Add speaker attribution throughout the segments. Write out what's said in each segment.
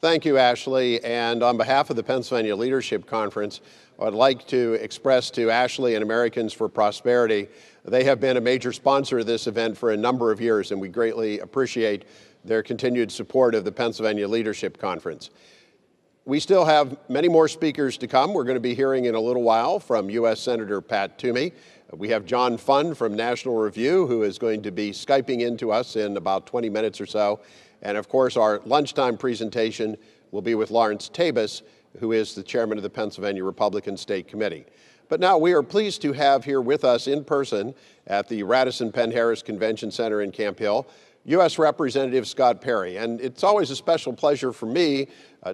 Speaker 1: Thank you, Ashley. And on behalf of the Pennsylvania Leadership Conference, I'd like to express to Ashley and Americans for Prosperity, they have been a major sponsor of this event for a number of years, and we greatly appreciate their continued support of the Pennsylvania Leadership Conference. We still have many more speakers to come. We're going to be hearing in a little while from U.S. Senator Pat Toomey. We have John Fund from National Review, who is going to be Skyping into us in about 20 minutes or so. And of course, our lunchtime presentation will be with Lawrence Tabus, who is the chairman of the Pennsylvania Republican State Committee. But now we are pleased to have here with us in person at the Radisson Penn Harris Convention Center in Camp Hill, U.S. Representative Scott Perry. And it's always a special pleasure for me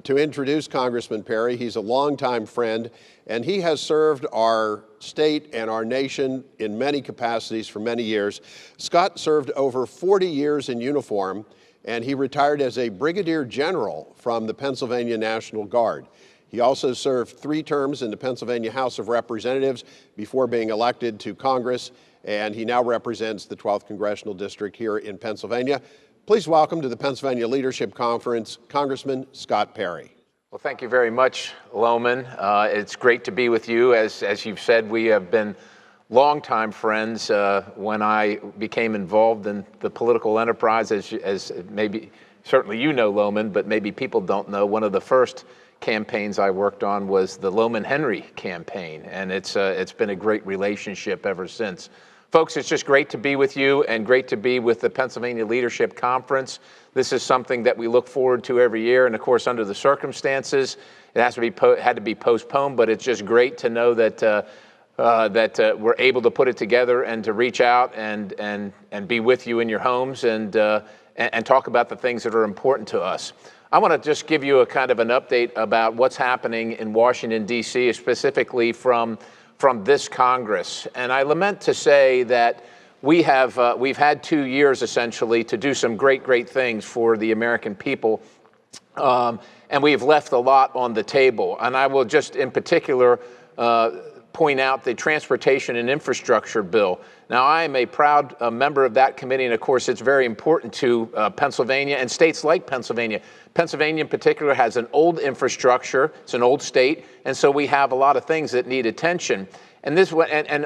Speaker 1: to introduce Congressman Perry. He's a longtime friend, and he has served our state and our nation in many capacities for many years. Scott served over 40 years in uniform, and he retired as a brigadier general from the Pennsylvania National Guard. He also served 3 terms in the Pennsylvania House of Representatives before being elected to Congress, and he now represents the 12th Congressional District here in Pennsylvania. Please welcome to the Pennsylvania Leadership Conference, Congressman Scott Perry.
Speaker 2: Well, thank you very much, Lohman. It's great to be with you. As you've said, we have been longtime friends. When I became involved in the political enterprise, as maybe, certainly you know, Lohman, but maybe people don't know, one of the first campaigns I worked on was the Lohman-Henry campaign, and it's been a great relationship ever since. Folks, it's just great to be with you and great to be with the Pennsylvania Leadership Conference. This is something that we look forward to every year, and of course, under the circumstances, it had to be postponed, but it's just great to know that we're able to put it together and to reach out and be with you in your homes and talk about the things that are important to us. I want to just give you a kind of an update about what's happening in Washington, D.C., specifically from this Congress. And I lament to say that we've had 2 years, essentially, to do some great things for the American people. And we've left a lot on the table. And I will just, in particular, point out the Transportation and Infrastructure Bill. Now, I am a proud member of that committee, and of course, it's very important to Pennsylvania and states like Pennsylvania. Pennsylvania, in particular, has an old infrastructure. It's an old state, and so we have a lot of things that need attention. And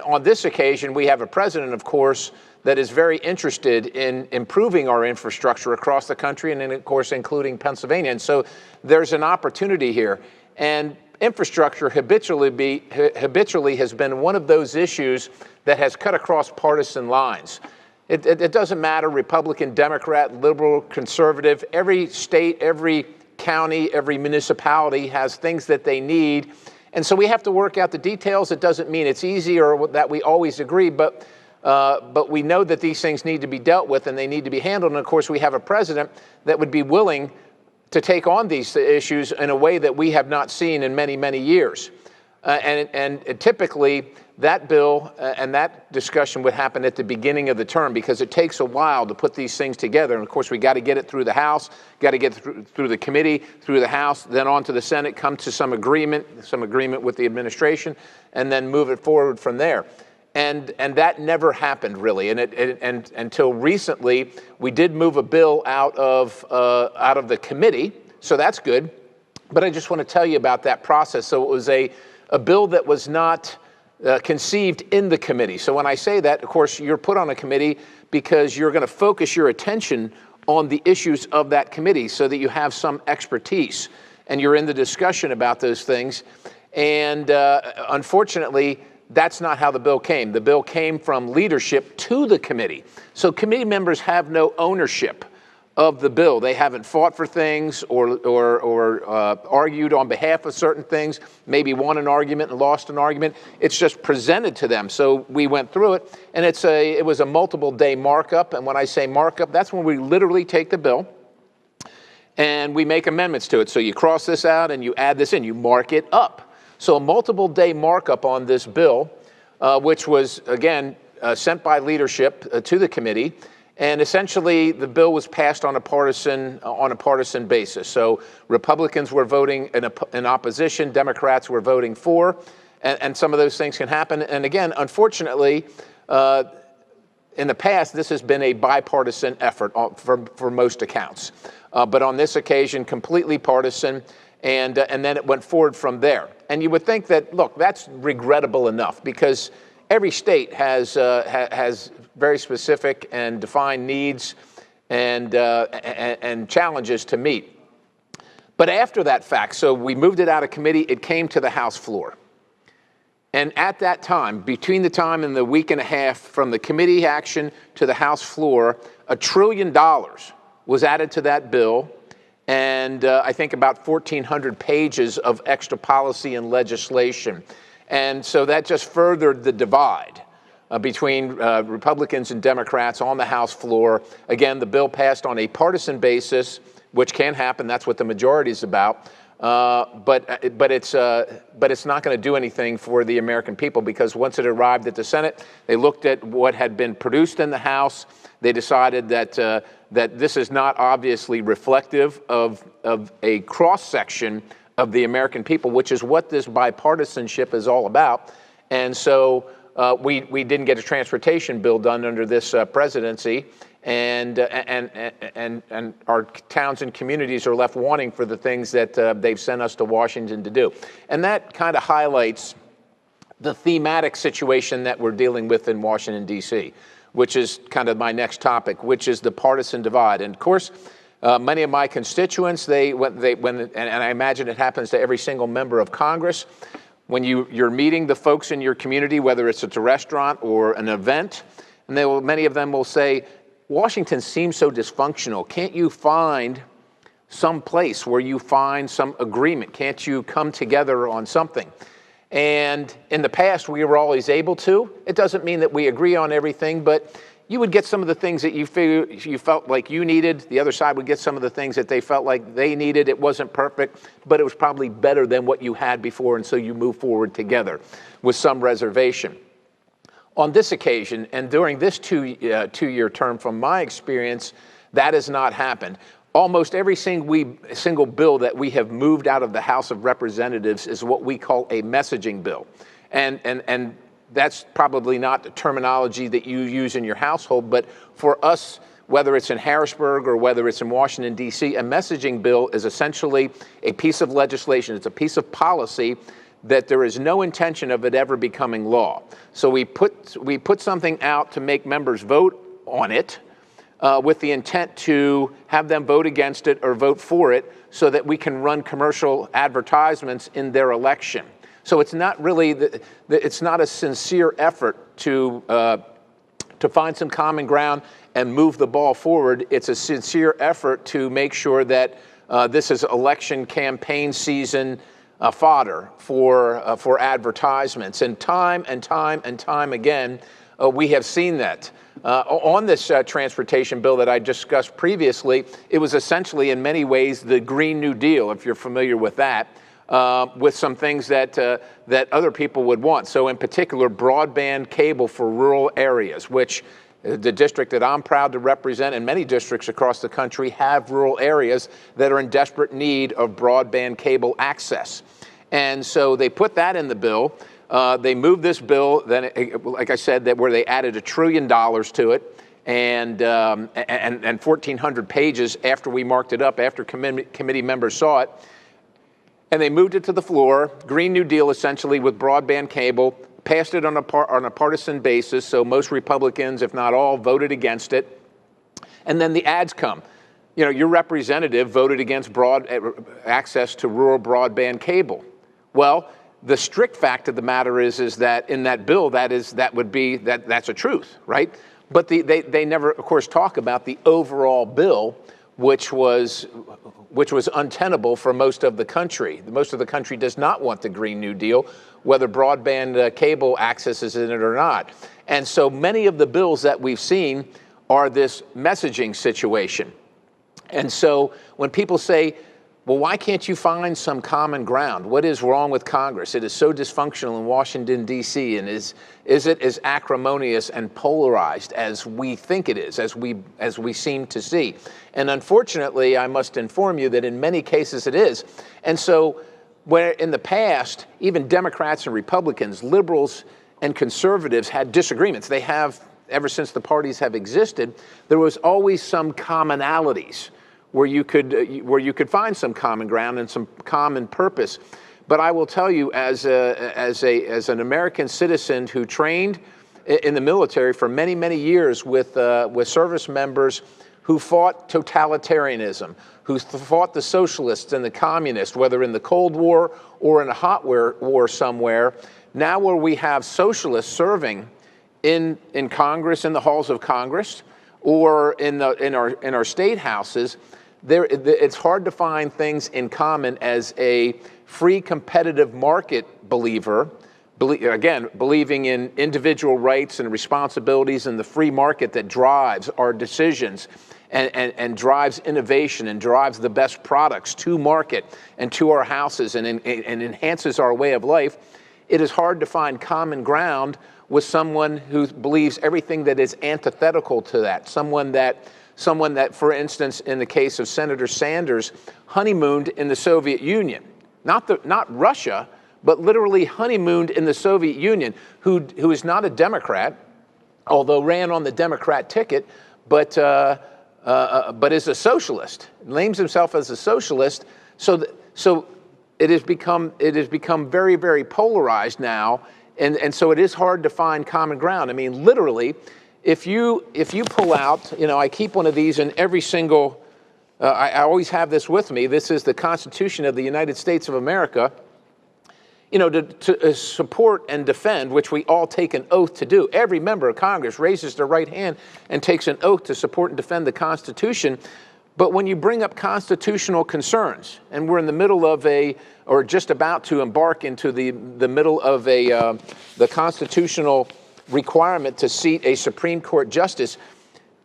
Speaker 2: on this occasion, we have a president, of course, that is very interested in improving our infrastructure across the country, and of course, including Pennsylvania. And so there's an opportunity here. And infrastructure habitually has been one of those issues that has cut across partisan lines. It doesn't matter, Republican, Democrat, liberal, conservative, every state, every county, every municipality has things that they need. And so we have to work out the details. It doesn't mean it's easy or that we always agree, but we know that these things need to be dealt with and they need to be handled. And of course, we have a president that would be willing to take on these issues in a way that we have not seen in many years. And typically, that bill and that discussion would happen at the beginning of the term because it takes a while to put these things together. And of course, we got to get it through the House, got to get it through the committee, through the House, then on to the Senate, come to some agreement with the administration, and then move it forward from there. And that never happened, really. And until recently, we did move a bill out of the committee, so that's good. But I just want to tell you about that process. So it was a bill that was not conceived in the committee. So when I say that, of course, you're put on a committee because you're going to focus your attention on the issues of that committee so that you have some expertise and you're in the discussion about those things. And unfortunately, that's not how the bill came. The bill came from leadership to the committee. So committee members have no ownership of the bill. They haven't fought for things or argued on behalf of certain things, maybe won an argument and lost an argument. It's just presented to them. So we went through it, and it was a multiple day markup. And when I say markup, that's when we literally take the bill and we make amendments to it. So you cross this out and you add this in, you mark it up. So a multiple day markup on this bill, which was, again, sent by leadership to the committee. And essentially, the bill was passed on a partisan basis. So Republicans were voting in opposition, Democrats were voting for, and some of those things can happen. And again, unfortunately, in the past, this has been a bipartisan effort for most accounts. But on this occasion, completely partisan, and then it went forward from there. And you would think that, look, that's regrettable enough, because every state has very specific and defined needs and challenges to meet. But after that fact, so we moved it out of committee, it came to the House floor. And at that time, between the time and the week and a half from the committee action to the House floor, $1 trillion was added to that bill, and I think about 1,400 pages of extra policy and legislation. And so that just furthered the divide between Republicans and Democrats on the House floor. Again, the bill passed on a partisan basis, which can happen. That's what the majority is about. But it's not going to do anything for the American people, because once it arrived at the Senate, they looked at what had been produced in the House. They decided that this is not obviously reflective of a cross-section of the American people, which is what this bipartisanship is all about. And so we didn't get a transportation bill done under this presidency. And our towns and communities are left wanting for the things that they've sent us to Washington to do. And that kind of highlights the thematic situation that we're dealing with in Washington, D.C., which is kind of my next topic, which is the partisan divide. And of course, many of my constituents, and I imagine it happens to every single member of Congress, when you're meeting the folks in your community, whether it's at a restaurant or an event, and many of them will say, Washington seems so dysfunctional. Can't you find some place where you find some agreement? Can't you come together on something? And in the past, we were always able to. It doesn't mean that we agree on everything, but you would get some of the things that you felt like you needed. The other side would get some of the things that they felt like they needed. It wasn't perfect, but it was probably better than what you had before, and so you move forward together with some reservation. On this occasion, and during this two-year term, from my experience, that has not happened. Almost every single bill that we have moved out of the House of Representatives is what we call a messaging bill. And that's probably not the terminology that you use in your household, but for us, whether it's in Harrisburg or whether it's in Washington, D.C., a messaging bill is essentially a piece of legislation. It's a piece of policy that there is no intention of it ever becoming law. So we put something out to make members vote on it with the intent to have them vote against it or vote for it so that we can run commercial advertisements in their election. So it's not really, it's not a sincere effort to find some common ground and move the ball forward. It's a sincere effort to make sure that this is election campaign season fodder for advertisements. And time again, we have seen that. On this transportation bill that I discussed previously, it was essentially in many ways the Green New Deal, if you're familiar with that, with some things that other people would want. So in particular, broadband cable for rural areas, which the district that I'm proud to represent, and many districts across the country have rural areas that are in desperate need of broadband cable access. And so they put that in the bill. They moved this bill, then, like I said, where they added $1 trillion to it, and 1,400 pages after we marked it up, after committee members saw it. And they moved it to the floor, Green New Deal essentially, with broadband cable, passed it on a partisan basis, so most Republicans, if not all, voted against it. And then the ads come. You know, your representative voted against access to rural broadband cable. Well, the strict fact of the matter is that in that bill, that's a truth, right? But they never, of course, talk about the overall bill, which was untenable for most of the country. Most of the country does not want the Green New Deal, whether broadband cable access is in it or not. And so many of the bills that we've seen are this messaging situation. And so when people say, well, why can't you find some common ground? What is wrong with Congress? It is so dysfunctional in Washington, D.C., and is it as acrimonious and polarized as we think it is, as we seem to see? And unfortunately, I must inform you that in many cases it is. And so where in the past, even Democrats and Republicans, liberals and conservatives had disagreements. They have ever since the parties have existed, there was always some commonalities where you could find some common ground and some common purpose. But I will tell you, as an American citizen who trained in the military for many, many years with service members who fought totalitarianism, who fought the socialists and the communists, whether in the Cold War or in a hot war somewhere, now where we have socialists serving in Congress, in the halls of Congress, or in our state houses, it's hard to find things in common as a free competitive market believer, believing in individual rights and responsibilities and the free market that drives our decisions and drives innovation and drives the best products to market and to our houses and enhances our way of life. It is hard to find common ground with someone who believes everything that is antithetical to that, someone that, for instance, in the case of Senator Sanders, honeymooned in the Soviet Union. Not Russia, but literally honeymooned in the Soviet Union, who is not a Democrat, although ran on the Democrat ticket, but is a socialist, names himself as a socialist. So it has become very, very polarized now, and so it is hard to find common ground. I mean, literally, if you pull out, I keep one of these in every single. I always have this with me. This is the Constitution of the United States of America. To support and defend, which we all take an oath to do. Every member of Congress raises their right hand and takes an oath to support and defend the Constitution. But when you bring up constitutional concerns, and we're in the middle of or just about to embark into the middle of the constitutional requirement to seat a Supreme Court justice,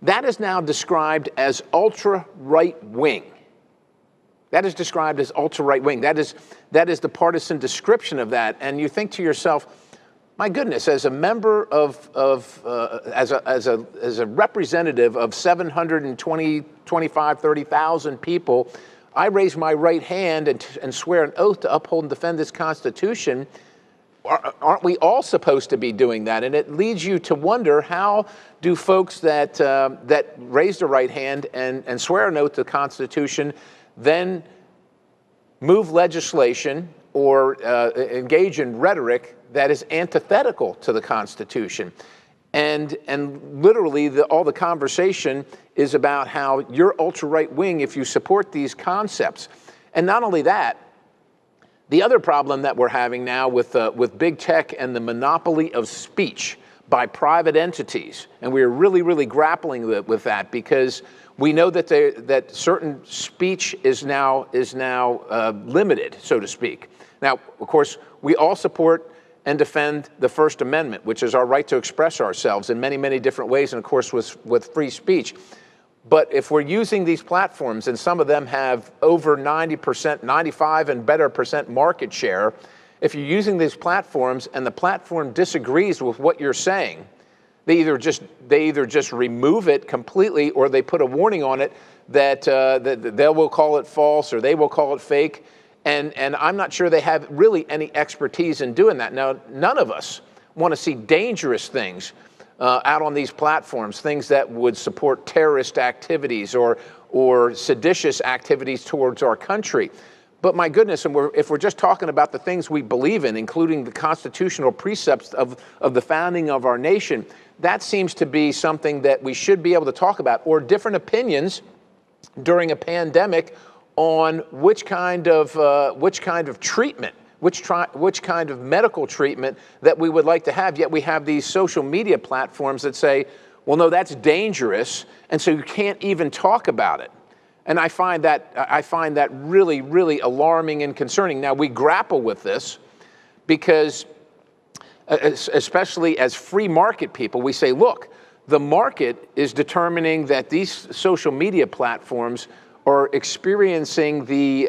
Speaker 2: that is now described as ultra-right-wing. That is described as ultra-right-wing. That is the partisan description of that. And you think to yourself, my goodness, as a member as a representative of 30,000 people, I raise my right hand and swear an oath to uphold and defend this Constitution. Aren't we all supposed to be doing that? And it leads you to wonder, how do folks that raise their right hand and swear an oath to the Constitution then move legislation or engage in rhetoric that is antithetical to the Constitution? And literally, all the conversation is about how you're ultra-right wing if you support these concepts. And not only that, the other problem that we're having now with big tech and the monopoly of speech by private entities, and we're really, really grappling with that, because we know that certain speech is now limited, so to speak. Now, of course, we all support and defend the First Amendment, which is our right to express ourselves in many, many different ways, and of course with free speech. But if we're using these platforms, and some of them have over 90%, 95 and better percent market share, if you're using these platforms and the platform disagrees with what you're saying, they either just remove it completely, or they put a warning on it that they will call it false or they will call it fake. And I'm not sure they have really any expertise in doing that. Now, none of us want to see dangerous things out on these platforms, things that would support terrorist activities or seditious activities towards our country. But my goodness, and if we're just talking about the things we believe in, including the constitutional precepts of the founding of our nation, that seems to be something that we should be able to talk about, or different opinions during a pandemic on which kind of treatment, which kind of medical treatment that we would like to have. Yet we have these social media platforms that say, well, no, that's dangerous, and so you can't even talk about it. And I find that really, really alarming and concerning. Now, we grapple with this because, especially as free market people, we say, look, the market is determining that these social media platforms are experiencing the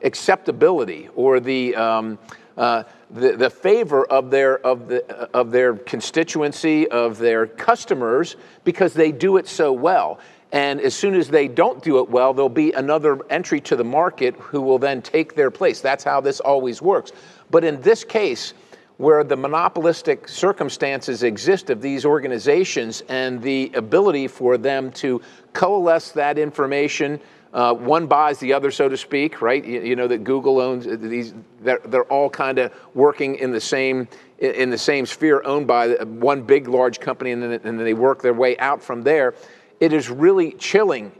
Speaker 2: acceptability or the favor of their constituency, of their customers, because they do it so well. And as soon as they don't do it well, there'll be another entry to the market who will then take their place. That's how this always works. But in this case, where the monopolistic circumstances exist of these organizations and the ability for them to coalesce that information. One buys the other, so to speak, right? You know that Google owns these; they're all kind of working in the same sphere, owned by one big, large company, and then they work their way out from there. It is really chilling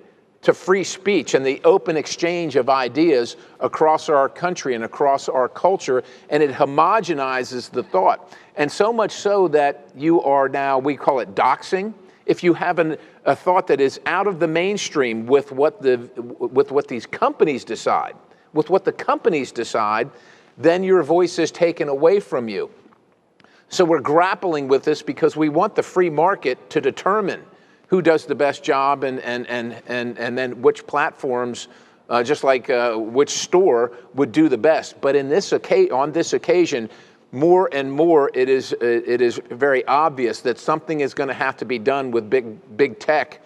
Speaker 2: to free speech and the open exchange of ideas across our country and across our culture, and it homogenizes the thought. And so much so that you are now, we call it doxing. If you have a thought that is out of the mainstream with what these companies decide, with what the companies decide, then your voice is taken away from you. So we're grappling with this because we want the free market to determine who does the best job and then which platforms, just like which store would do the best. But on this occasion, more and more, it is very obvious that something is going to have to be done with big tech,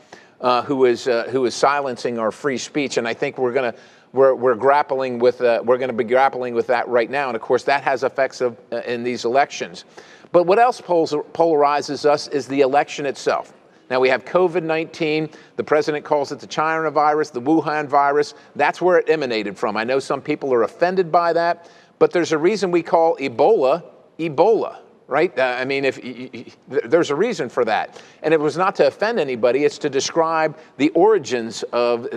Speaker 2: who is silencing our free speech. And I think we're grappling with we're going to be grappling with that right now. And of course, that has effects in these elections. But what else polarizes us is the election itself. Now, we have COVID-19. The president calls it the China virus, the Wuhan virus. That's where it emanated from. I know some people are offended by that, but there's a reason we call Ebola, Ebola, right? I mean, there's a reason for that. And it was not to offend anybody. It's to describe the origins of,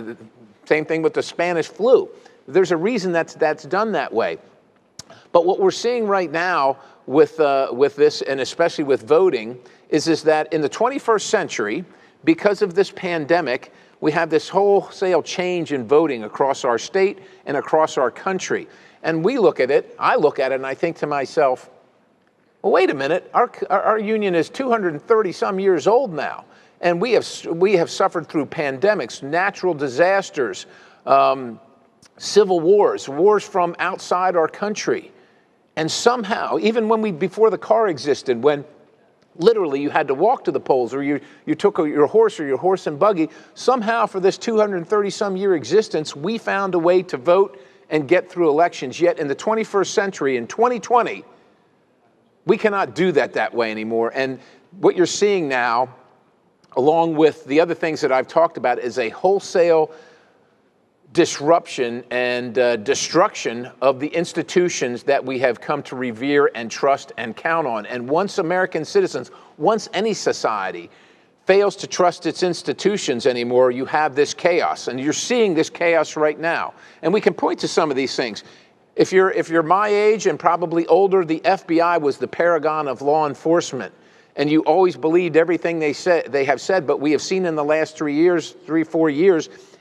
Speaker 2: same thing with the Spanish flu. There's a reason that's done that way. But what we're seeing right now with this, and especially with voting, is that in the 21st century, because of this pandemic, we have this wholesale change in voting across our state and across our country. And I look at it, and I think to myself, well, wait a minute, our union is 230 some years old now, and we have suffered through pandemics, natural disasters, civil wars from outside our country. And somehow, even before the car existed, when literally you had to walk to the polls, or you took your horse or your horse and buggy, somehow for this 230 some year existence, we found a way to vote and get through elections. Yet in the 21st century, in 2020, we cannot do that way anymore. And what you're seeing now, along with the other things that I've talked about, is a wholesale disruption and destruction of the institutions that we have come to revere and trust and count on. And once American citizens, once any society fails to trust its institutions anymore, you have this chaos. And you're seeing this chaos right now. And we can point to some of these things. If you're my age and probably older, the FBI was the paragon of law enforcement. And you always believed everything they have said, but we have seen in the last 4 years,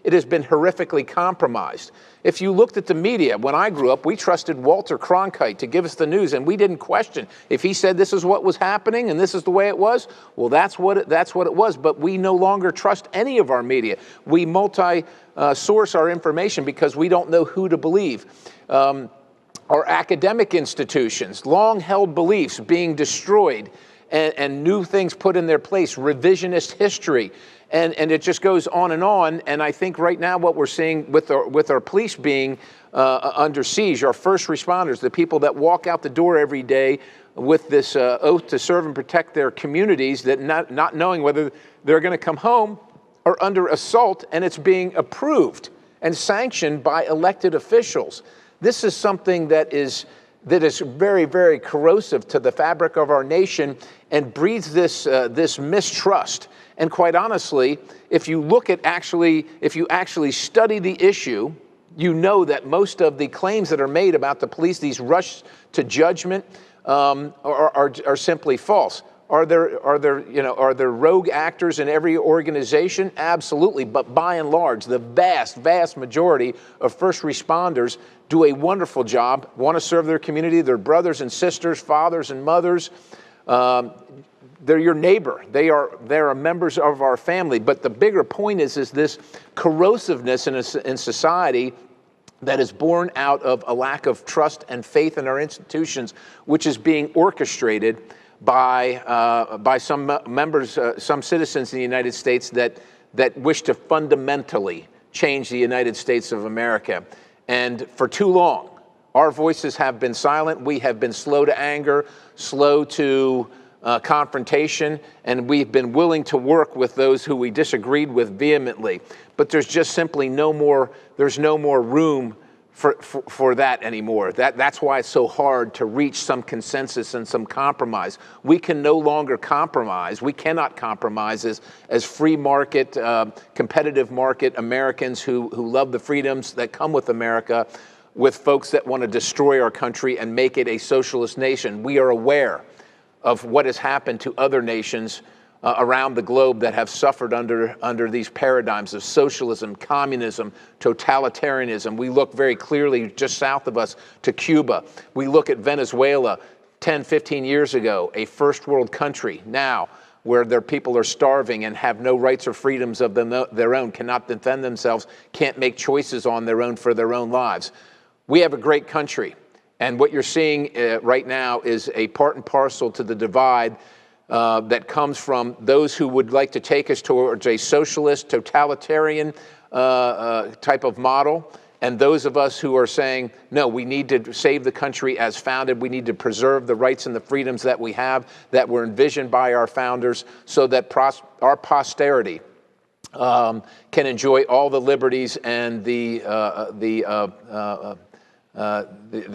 Speaker 2: it has been horrifically compromised. If you looked at the media, when I grew up, we trusted Walter Cronkite to give us the news, and we didn't question. If he said this is what was happening and this is the way it was, well, that's what it was. But we no longer trust any of our media. We multi-source our information because we don't know who to believe. Our academic institutions, long-held beliefs being destroyed, and new things put in their place, revisionist history, and it just goes on. And I think right now what we're seeing with our police being under siege, our first responders, the people that walk out the door every day with this oath to serve and protect their communities, that not knowing whether they're going to come home or under assault, and it's being approved and sanctioned by elected officials. This is something that is very, very corrosive to the fabric of our nation and breeds this mistrust. And quite honestly, if you actually study the issue, you know that most of the claims that are made about the police, these rush to judgment, are simply false. Are there rogue actors in every organization? Absolutely. But by and large, the vast majority of first responders do a wonderful job, want to serve their community, their brothers and sisters, fathers and mothers. They're your neighbor. They are members of our family. But the bigger point is this corrosiveness in society that is born out of a lack of trust and faith in our institutions, which is being orchestrated by some members, some citizens in the United States that wish to fundamentally change the United States of America. And for too long, Our voices have been silent. We have been slow to anger, slow to confrontation, and we've been willing to work with those who we disagreed with vehemently. But there's just simply no more room for that anymore. That's why it's so hard to reach some consensus and some compromise. We can no longer compromise. We cannot compromise as free market, competitive market Americans who love the freedoms that come with America, with folks that want to destroy our country and make it a socialist nation. We are aware of what has happened to other nations around the globe that have suffered under these paradigms of socialism, communism, totalitarianism. We look very clearly just south of us to Cuba. We look at Venezuela 10, 15 years ago, a first world country now where their people are starving and have no rights or freedoms of their own, cannot defend themselves, can't make choices on their own for their own lives. We have a great country, and what you're seeing right now is a part and parcel to the divide that comes from those who would like to take us towards a socialist, totalitarian type of model, and those of us who are saying, no, we need to save the country as founded. We need to preserve the rights and the freedoms that we have, that were envisioned by our founders, so that our posterity can enjoy all the liberties and the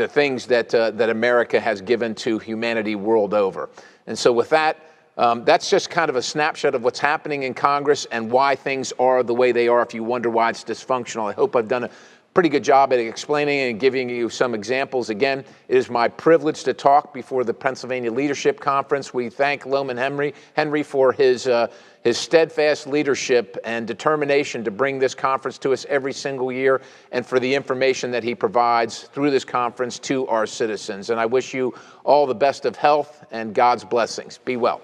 Speaker 2: things that America has given to humanity world over. And so with that, that's just kind of a snapshot of what's happening in Congress and why things are the way they are, if you wonder why it's dysfunctional. I hope I've done a pretty good job at explaining and giving you some examples. Again, it is my privilege to talk before the Pennsylvania Leadership Conference. We thank Loman Henry for his steadfast leadership and determination to bring this conference to us every single year, and for the information that he provides through this conference to our citizens. And I wish you all the best of health and God's blessings. Be well.